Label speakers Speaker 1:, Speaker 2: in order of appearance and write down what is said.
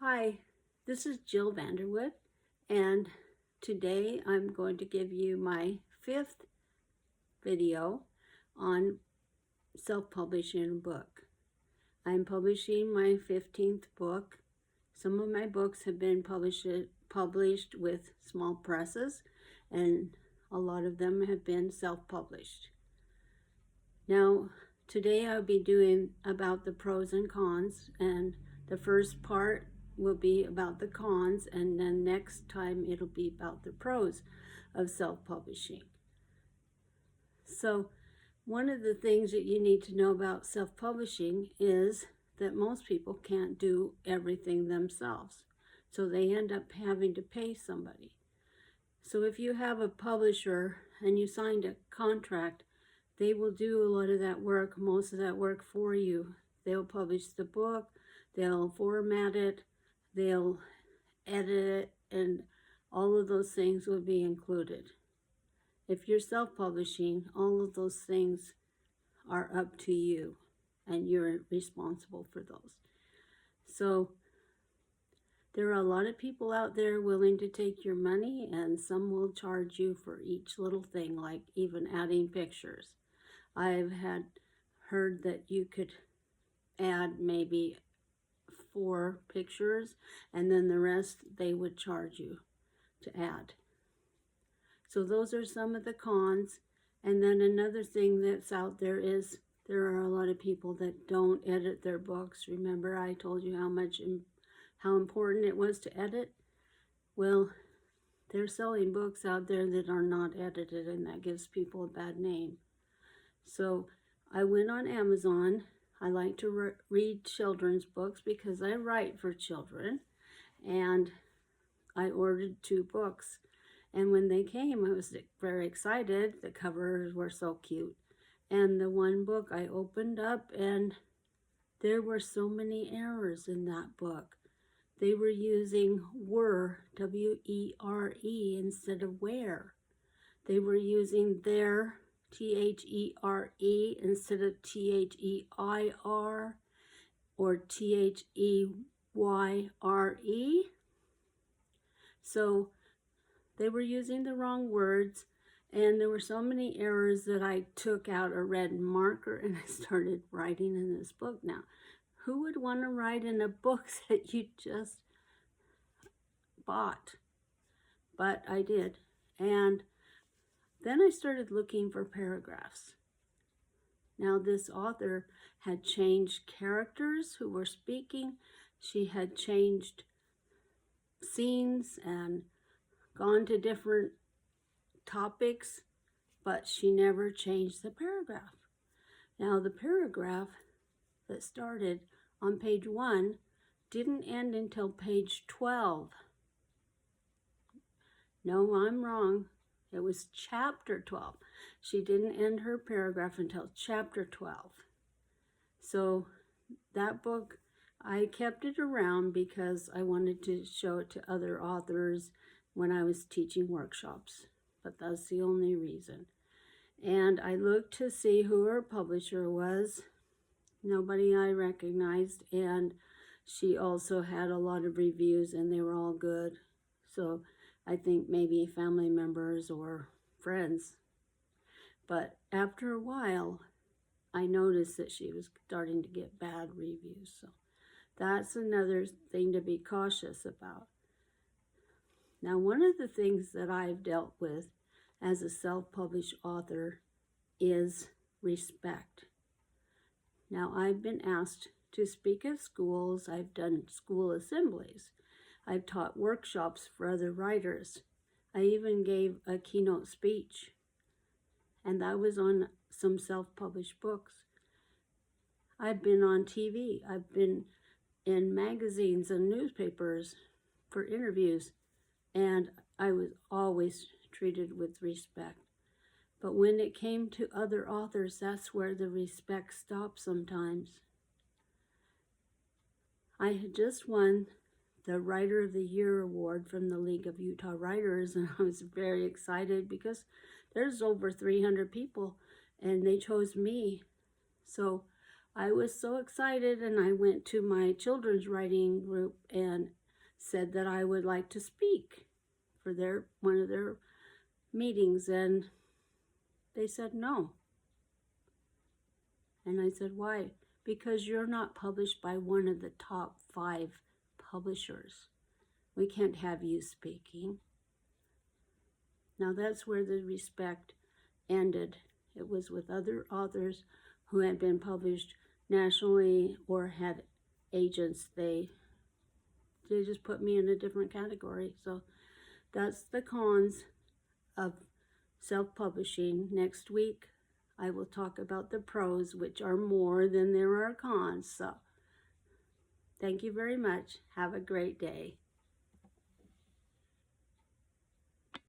Speaker 1: Hi, this is Jill Vanderwood, and today I'm going to give you my fifth video on self-publishing a book. I'm publishing my 15th book. Some of my books have been published with small presses, and a lot of them have been self-published. Now, today I'll be doing about the pros and cons, and the first part will be about the cons, and then next time it'll be about the pros of self-publishing. So one of the things that you need to know about self-publishing is that most people can't do everything themselves. So they end up having to pay somebody. So if you have a publisher and you signed a contract, they will do a lot of that work, most of that work for you. They'll publish the book, they'll format it, they'll edit it, and all of those things will be included. If you're self-publishing, all of those things are up to you, and you're responsible for those. So there are a lot of people out there willing to take your money, and some will charge you for each little thing, like even adding pictures. I've heard that you could add maybe 4 pictures, and then the rest they would charge you to add. So those are some of the cons. And then another thing that's out there is there are a lot of people that don't edit their books. Remember I told you how important it was to edit? Well, they're selling books out there that are not edited, and that gives people a bad name. So I went on Amazon. I like to read children's books because I write for children, and I ordered 2 books. And when they came, I was very excited. The covers were so cute. And the one book I opened up, and there were so many errors in that book. They were using were, W-E-R-E, instead of where. They were using their, T-H-E-R-E, instead of T-H-E-I-R, or T-H-E-Y-R-E. So they were using the wrong words, and there were so many errors that I took out a red marker and I started writing in this book. Now, who would want to write in a book that you just bought? But I did. And then I started looking for paragraphs. Now, this author had changed characters who were speaking. She had changed scenes and gone to different topics, but she never changed the paragraph. Now, the paragraph that started on page 1 didn't end until page 12. No, I'm wrong. It was chapter 12. She didn't end her paragraph until chapter 12. So that book, I kept it around because I wanted to show it to other authors when I was teaching workshops, but that's the only reason. And I looked to see who her publisher was. Nobody I recognized, and she also had a lot of reviews, and they were all good. So I think maybe family members or friends. But after a while, I noticed that she was starting to get bad reviews. So that's another thing to be cautious about. Now, one of the things that I've dealt with as a self-published author is respect. Now, I've been asked to speak at schools. I've done school assemblies. I've taught workshops for other writers. I even gave a keynote speech, and that was on some self-published books. I've been on TV. I've been in magazines and newspapers for interviews, and I was always treated with respect. But when it came to other authors, that's where the respect stopped sometimes. I had just won the Writer of the Year award from the League of Utah Writers, and I was very excited because there's over 300 people, and they chose me. So I was so excited, and I went to my children's writing group and said that I would like to speak for one of their meetings, and they said no. And I said, why? Because you're not published by one of the top 5 publishers. We can't have you speaking. Now that's where the respect ended. It was with other authors who had been published nationally or had agents. They just put me in a different category. So that's the cons of self-publishing. Next week, I will talk about the pros, which are more than there are cons. So thank you very much. Have a great day.